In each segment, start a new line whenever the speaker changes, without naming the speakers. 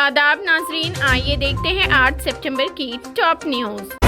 आदाब नाजरीन, आइए देखते हैं 8 सितंबर की टॉप न्यूज।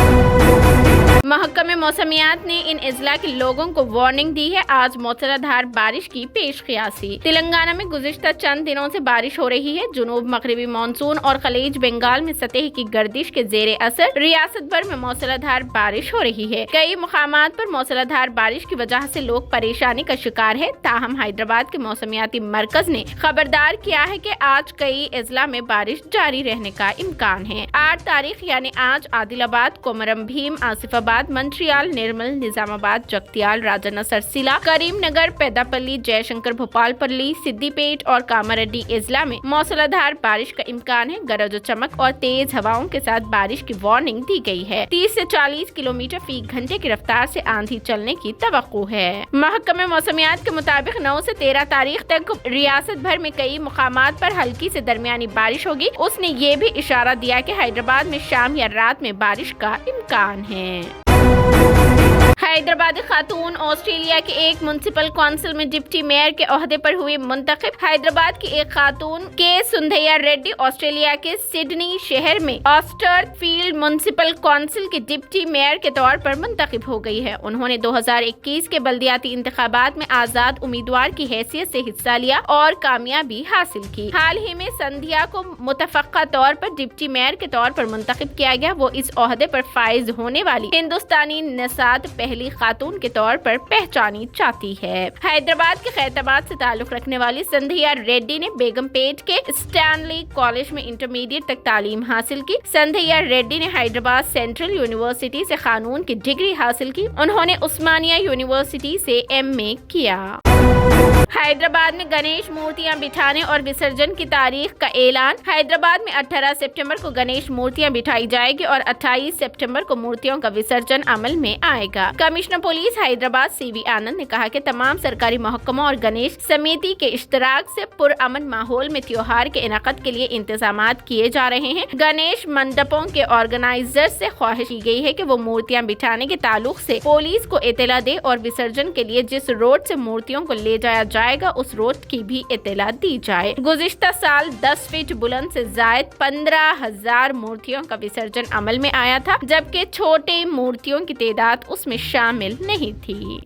महकमे मौसमियात ने इन अजला के लोगों को वार्निंग दी है। आज मूसलाधार बारिश की पेश क़ियासी। तेलंगाना में गुज़िश्ता चंद दिनों से बारिश हो रही है। जुनूब मगरबी मानसून और खलीज बंगाल में सतह की गर्दिश के ज़ेरे असर रियासत भर में मूसलाधार बारिश हो रही है। कई मुकामात पर मूसलाधार बारिश की वजह से लोग परेशानी का शिकार है। ताहम हैदराबाद के मौसमियाती मरकज ने खबरदार किया है कि आज कई अजला में बारिश जारी रहने का इम्कान है। 8 तारीख यानी आज आदिलाबाद, कोमरम भीम, आसिफाबाद, मंत्रियाल, निर्मल, निजामाबाद, जगतियाल, राजन्ना सरसिला, करीमनगर, पेदापल्ली, जयशंकर, भोपालपल्ली, सिद्दीपेट और कामारेड्डी अजला में मूसलाधार बारिश का इम्कान है। गरज चमक और तेज हवाओं के साथ बारिश की वार्निंग दी गई है। 30 से 40 किलोमीटर फी घंटे की रफ्तार से आंधी चलने की तवक्को है। महकमे मौसमियात के मुताबिक 9 से 13 तारीख तक रियासत भर में कई मुकामात पर हल्की से दरमियानी बारिश होगी। उसने ये भी इशारा दिया कि हैदराबाद में शाम या रात में बारिश का इम्कान है। हैदराबादी खातून ऑस्ट्रेलिया के एक म्युनिसिपल काउंसिल में डिप्टी मेयर के ओहदे पर हुई मुंतखब। हैदराबाद की एक खातून के सुंधैया रेड्डी ऑस्ट्रेलिया के सिडनी शहर में ऑस्टरफील्ड म्युनिसिपल काउंसिल के डिप्टी मेयर के तौर पर मुंतखब हो गई है। उन्होंने 2021 के बल्दियाती इंतखाबात में आजाद उम्मीदवार की हैसियत से हिस्सा लिया और कामयाबी हासिल की। हाल ही में संध्या को मुतफ़क्का तौर पर डिप्टी मेयर के तौर पर मुंतखब किया गया। वो इस ओहदे पर फाइज होने वाली हिंदुस्तानी नसात पहली खातून के तौर पर पहचानी जाती है। हैदराबाद के खैरताबाद से ताल्लुक रखने वाली संध्या रेड्डी ने बेगमपेट के स्टैनली कॉलेज में इंटरमीडिएट तक तालीम हासिल की। संध्या रेड्डी ने हैदराबाद सेंट्रल यूनिवर्सिटी से कानून की डिग्री हासिल की। उन्होंने उस्मानिया यूनिवर्सिटी से MA किया। हैदराबाद में गणेश मूर्तियां बिठाने और विसर्जन की तारीख का ऐलान। हैदराबाद में 18 सितंबर को गणेश मूर्तियां बिठाई जाएगी और 28 सितंबर को मूर्तियों का विसर्जन अमल में आएगा। कमिश्नर पुलिस हैदराबाद CV आनंद ने कहा कि तमाम सरकारी महकमों और गणेश समिति के इश्तराक से पुरअमन माहौल में त्योहार के इनाकत के लिए इंतजामात किए जा रहे हैं। गणेश मंडपों के ऑर्गेनाइजर से ख्वाहिश की गई है कि वो मूर्तियां बिठाने के ताल्लुक से पुलिस को इत्तला दे और विसर्जन के लिए जिस रोड से मूर्तियों को ले जाया जाएगा उस रोड की भी इत्तला दी जाए। गुज़िश्ता साल 10 फीट बुलंद से जायद 15,000 मूर्तियों का विसर्जन अमल में आया था, जबकि छोटे मूर्तियों की तादाद उसमें शामिल नहीं थी।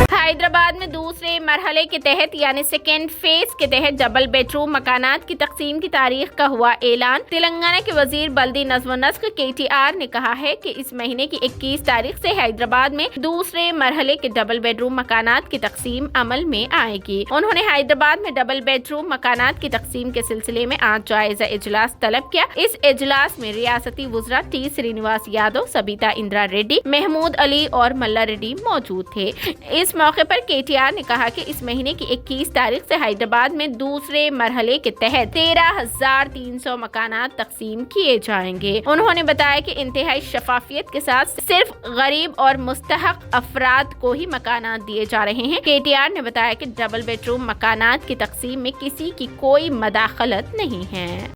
हैदराबाद में दूसरे मरहले के तहत यानी सेकेंड फेज के तहत डबल बेडरूम मकानात की तकसीम की तारीख का हुआ ऐलान। तेलंगाना के वजीर बल्दी नज़्म व नस्क KTR ने कहा है कि इस महीने की 21 तारीख से हैदराबाद में दूसरे मरहले के डबल बेडरूम मकानात की तकसीम अमल में आएगी। उन्होंने हैदराबाद में डबल बेडरूम मकानात की तकसीम के सिलसिले में आज जायजा इजलास तलब किया। इस इजलास में रियासती वज़रा T श्रीनिवास यादव, सबीता इंदिरा रेड्डी, महमूद अली और मल्ला रेड्डी मौजूद थे। इस मौके पर KTR ने कहा कि इस महीने की 21 तारीख से हैदराबाद में दूसरे मरहले के तहत 13,300 मकानात तकसीम किए जाएंगे। उन्होंने बताया कि इंतहाई शफाफियत के साथ सिर्फ गरीब और मुस्तहक अफराद को ही मकानात दिए जा रहे हैं। KTR ने बताया कि डबल बेडरूम मकानात की तकसीम में किसी की कोई मदाखलत नहीं है।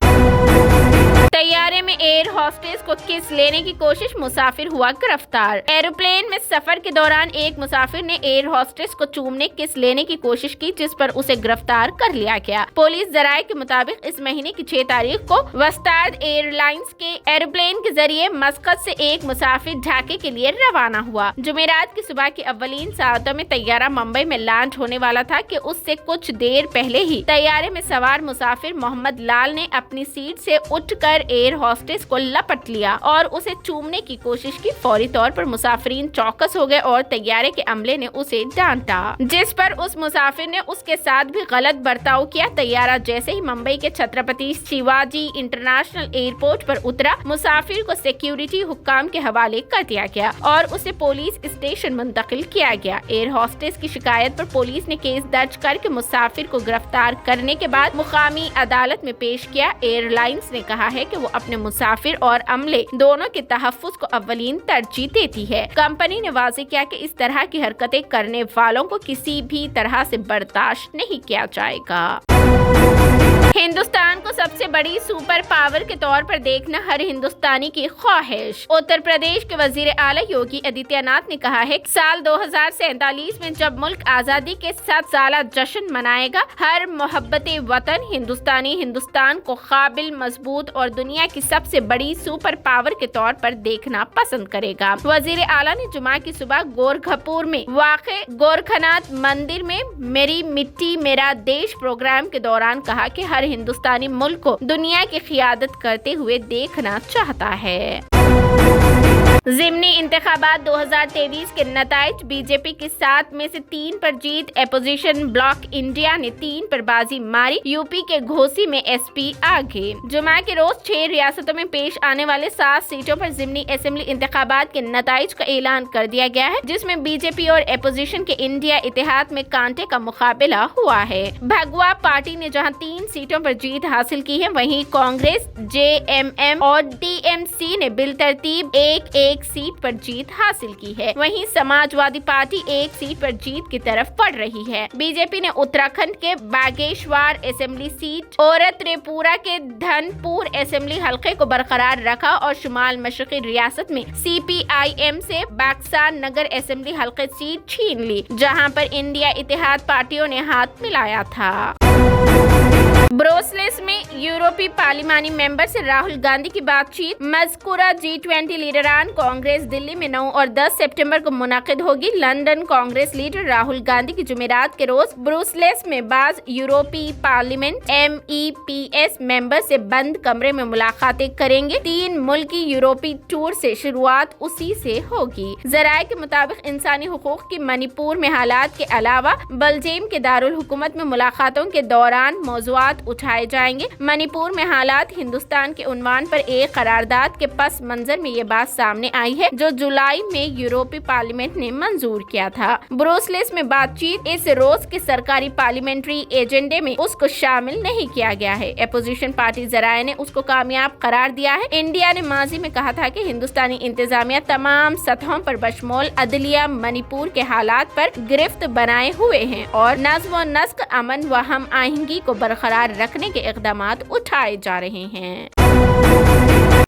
तैयारे में एयर होस्टेस को किस लेने की कोशिश, मुसाफिर हुआ गिरफ्तार। एरोप्लेन में सफर के दौरान एक मुसाफिर ने एयर होस्टेस को चूमने किस लेने की कोशिश की, जिस पर उसे गिरफ्तार कर लिया गया। पुलिस जराये के मुताबिक इस महीने की 6 तारीख को वस्ताद एयरलाइंस के एरोप्लेन के जरिए मस्कत से एक मुसाफिर ढाके के लिए रवाना हुआ। जुमेरात की सुबह की अव्वलीन सातों में तैयारा मुंबई में लैंड होने वाला था कि उससे कुछ देर पहले ही तैयारे में सवार मुसाफिर मोहम्मद लाल ने अपनी सीट से उठकर एयर होस्टेस को लपट लिया और उसे चूमने की कोशिश की। फौरी तौर पर मुसाफिरीन चौकस हो गए और तैयारे के अमले ने उसे डांटा, जिस पर उस मुसाफिर ने उसके साथ भी गलत बर्ताव किया। तैयारा जैसे ही मुंबई के छत्रपति शिवाजी इंटरनेशनल एयरपोर्ट पर उतरा, मुसाफिर को सिक्योरिटी हुक्काम के हवाले कर दिया गया और उसे पुलिस स्टेशन मुंतकिल किया गया। एयर होस्टेस की शिकायत पर पुलिस ने केस दर्ज करके मुसाफिर को गिरफ्तार करने के बाद मुकामी अदालत में पेश किया। एयरलाइंस ने कहा है कि वो अपने मुसाफिर और अमले दोनों के तहफ्फुज़ को अव्वलीन तरजीह देती है। कंपनी ने वाज़ेह किया कि इस तरह की हरकतें करने वालों को किसी भी तरह से बर्दाश्त नहीं किया जाएगा। हिंदुस्तान को सबसे बड़ी सुपर पावर के तौर पर देखना हर हिंदुस्तानी की ख्वाहिश। उत्तर प्रदेश के वजीर आला योगी आदित्यनाथ ने कहा है कि साल 2047 में जब मुल्क आजादी के 7 साला जश्न मनाएगा, हर मोहब्बते वतन हिंदुस्तानी हिंदुस्तान को काबिल, मजबूत और दुनिया की सबसे बड़ी सुपर पावर के तौर पर देखना पसंद करेगा। वजीर आला ने जुमा की सुबह गोरखपुर में वाक़े गोरखनाथ मंदिर में मेरी मिट्टी मेरा देश प्रोग्राम के दौरान कहा कि हर हिंदुस्तानी मुल्क को दुनिया की क़ियादत करते हुए देखना चाहता है। ज़िमनी इंतखाबात 2023 के नताइज बीजेपी की 7 में से 3 पर जीत। अपोजिशन ब्लॉक इंडिया ने 3 पर बाजी मारी। यूपी के घोसी में एसपी आगे। जुमा के रोज 6 रियासतों में पेश आने वाले 7 सीटों पर ज़िमनी असेंबली इंतखाबात के नताइज का ऐलान कर दिया गया है, जिसमें बीजेपी और अपोजिशन के इंडिया इत्तेहाद में कांटे का मुकाबला हुआ है। भगवा पार्टी ने जहां 3 सीटों पर जीत हासिल की है, वहीं कांग्रेस, जेएमएम और टीएमसी ने बिलतरतीब एक सीट पर जीत हासिल की है। वहीं समाजवादी पार्टी 1 सीट पर जीत की तरफ बढ़ रही है। बीजेपी ने उत्तराखंड के बागेश्वर असेंबली सीट और त्रिपुरा के धनपुर असेंबली हलके को बरकरार रखा और शुमाल मशरकी रियासत में सीपीआईएम से बक्सर नगर असेंबली हलके सीट छीन ली, जहां पर इंडिया इत्तेहाद पार्टियों ने हाथ मिलाया था। ब्रुसेल्स में यूरोपीय पार्लिमानी मेंबर से राहुल गांधी की बातचीत। मज़कूरा G20 लीडरान कांग्रेस दिल्ली में 9 और 10 सितंबर को मुनाकिद होगी। लंदन कांग्रेस लीडर राहुल गांधी की जुमेरात के रोज ब्रुसेल्स में बाज यूरोपीय पार्लियामेंट MEPs मेंबर से बंद कमरे में मुलाकातें करेंगे। 3 मुल्की यूरोपीय टूर से शुरुआत उसी से होगी। ज़राए के मुताबिक इंसानी हुकूक की मणिपुर में हालात के अलावा बेल्जियम के दारुल हुकूमत में मुलाकातों के दौरान मौज़ूआत उठाए जाएंगे। मणिपुर में हालात हिंदुस्तान के उन्वान पर एक करारदाद के पस मंजर में ये बात सामने आई है, जो जुलाई में यूरोपीय पार्लियामेंट ने मंजूर किया था। ब्रुसेल्स में बातचीत इस रोज के सरकारी पार्लियामेंट्री एजेंडे में उसको शामिल नहीं किया गया है। अपोजिशन पार्टी ज़राए ने उसको कामयाब करार दिया है। इंडिया ने माजी में कहा था कि हिंदुस्तानी इंतजामिया तमाम सतहों पर बशमूल अदलिया मणिपुर के हालात पर गिरफ्त बनाए हुए हैं और नज़्म व नस्क, अमन व हम आहंगी को बरकरार रखने के इक़दामात उठाए जा रहे हैं।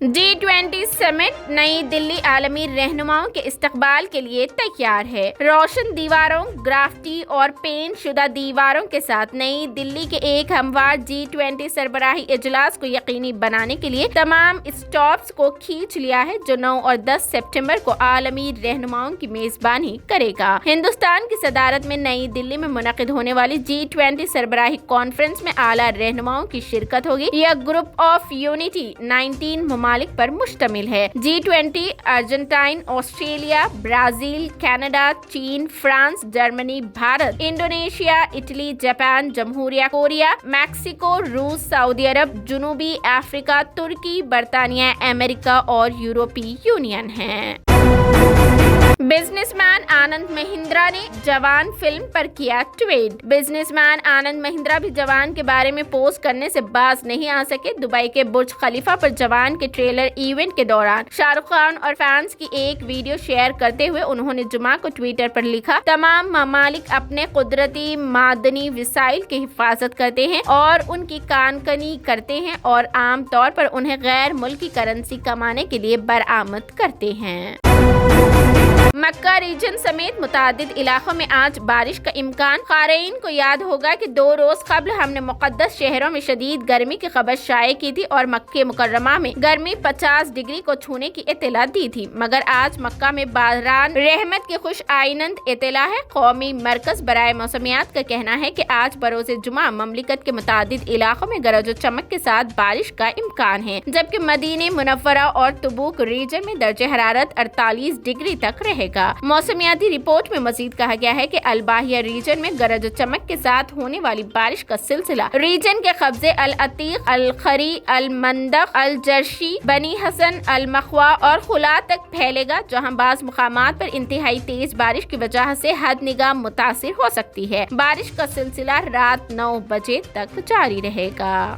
G20 समिट नई दिल्ली आलमी रहनुमाओं के इस्तकबाल के लिए तैयार है। रोशन दीवारों, ग्राफिटी और पेंट शुदा दीवारों के साथ नई दिल्ली के एक हमवार G20 सरबराही इजलास को यकीनी बनाने के लिए तमाम स्टॉप्स को खींच लिया है, जो 9 और 10 सितंबर को आलमी रहनुमाओं की मेजबानी करेगा। हिंदुस्तान की सदारत में नई दिल्ली में मुनक़िद होने वाली G20 सरबराही कॉन्फ्रेंस में आला रहनुमाओं की शिरकत होगी। यह ग्रुप ऑफ यूनिटी 19 ममालिक पर मुश्तमिल है। G20 Argentina, Australia, Brazil, Canada, चीन, France, Germany, Bharat, Indonesia, Italy, Japan, जमहूरिया कोरिया, मैक्सिको, रूस, सऊदी अरब, जनूबी अफ्रीका, तुर्की, बरतानिया, अमेरिका और यूरोपीय यूनियन है। बिजनेसमैन आनंद महिंद्रा ने जवान फिल्म पर किया ट्वीट। बिजनेसमैन आनंद महिंद्रा भी जवान के बारे में पोस्ट करने से बाज नहीं आ सके। दुबई के बुर्ज खलीफा पर जवान के ट्रेलर इवेंट के दौरान शाहरुख खान और फैंस की एक वीडियो शेयर करते हुए उन्होंने जुमा को ट्विटर पर लिखा, तमाम ममालिक अपने कुदरती मादनी वसाइल की हिफाजत करते हैं और उनकी कानकनी करते हैं और आम तौर पर उन्हें गैर मुल्की करेंसी कमाने के लिए बरामद करते हैं। मक्का रीजन समेत मुतादिद इलाकों में आज बारिश का इम्कान। क़ारीन को याद होगा कि 2 रोज कबल हमने मुक़द्दस शहरों में शदीद गर्मी की खबर शाये की थी और मक्के मुकर्रमा में गर्मी 50 डिग्री को छूने की इत्तला दी थी, मगर आज मक्का में बारान रहमत की खुश आइनंद इत्तला है। कौमी मरकज बराए मौसमियात का कहना है कि आज बरोज़े जुमा ममलिकत के मुतादिद इलाकों में गरज व चमक के साथ बारिश का इम्कान है, जबकि मदीने मुनव्वरा और तबूक रीजन में दर्जे हरारत 48 डिग्री तक रहेगा। मौसमियाती रिपोर्ट में मजीद कहा गया है कि अलबाहिया रीजन में गरज चमक के साथ होने वाली बारिश का सिलसिला रीजन के कब्जे अल अतीक, अल खरी, अल मंदक, अल जर्शी, बनी हसन, अल मखवा और खुला तक फैलेगा, जहां बाज़ मुकामात पर इंतहाई तेज बारिश की वजह से हद निगाह मुतासिर हो सकती है। बारिश का सिलसिला रात 9 बजे तक जारी रहेगा।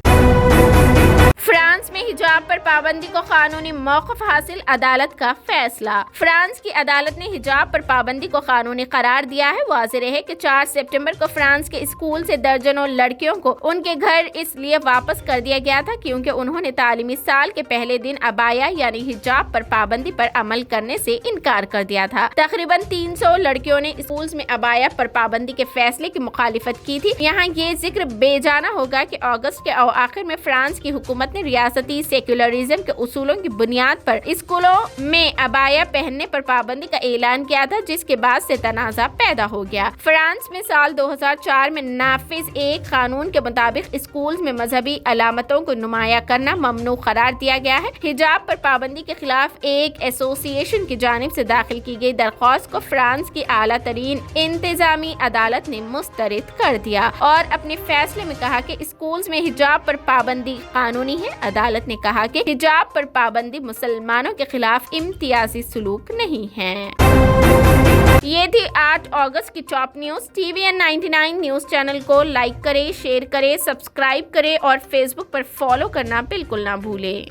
फ्रांस में हिजाब हिजाब पर पाबंदी को कानूनी मौक़िफ़ हासिल, अदालत का फैसला। फ्रांस की अदालत ने हिजाब पर पाबंदी को कानूनी करार दिया है। वाज़ेह रहे कि 4 सितंबर को फ्रांस के स्कूल से दर्जनों लड़कियों को उनके घर इसलिए वापस कर दिया गया था क्योंकि उन्होंने तालीमी साल के पहले दिन अबाया यानी हिजाब पर पाबंदी पर अमल करने से इनकार कर दिया था। तकरीबन 300 लड़कियों ने स्कूल में अबाया पर पाबंदी के फैसले की मुखालिफत की थी। यहाँ ये जिक्र बेजाना होगा कि अगस्त के आखिर में फ्रांस की हुकूमत ने रियासती सेक्युलरिज्म के उसूलों की बुनियाद पर स्कूलों में अबाया पहनने पर पाबंदी का ऐलान किया था, जिसके बाद से तनाज़ा पैदा हो गया। फ्रांस में साल 2004 में नाफिज एक कानून के मुताबिक स्कूल में मजहबी अलामतों को नुमाया करना ममनू करार दिया गया है। हिजाब पर पाबंदी के खिलाफ एक एसोसिएशन की जानिब से दाखिल की गई दरख्वास्त को फ्रांस की आला तरीन इंतजामी अदालत ने मुस्तरद कर दिया और अपने फैसले में कहा कि स्कूल में हिजाब पर पाबंदी कानूनी है। अदालत ने कहा कि हिजाब पर पाबंदी मुसलमानों के खिलाफ इम्तियाजी सलूक नहीं है। ये थी 8 अगस्त की top news. TVN 99 news channel को लाइक करें, शेयर करें, सब्सक्राइब करें और फेसबुक पर फॉलो करना बिल्कुल ना भूलें।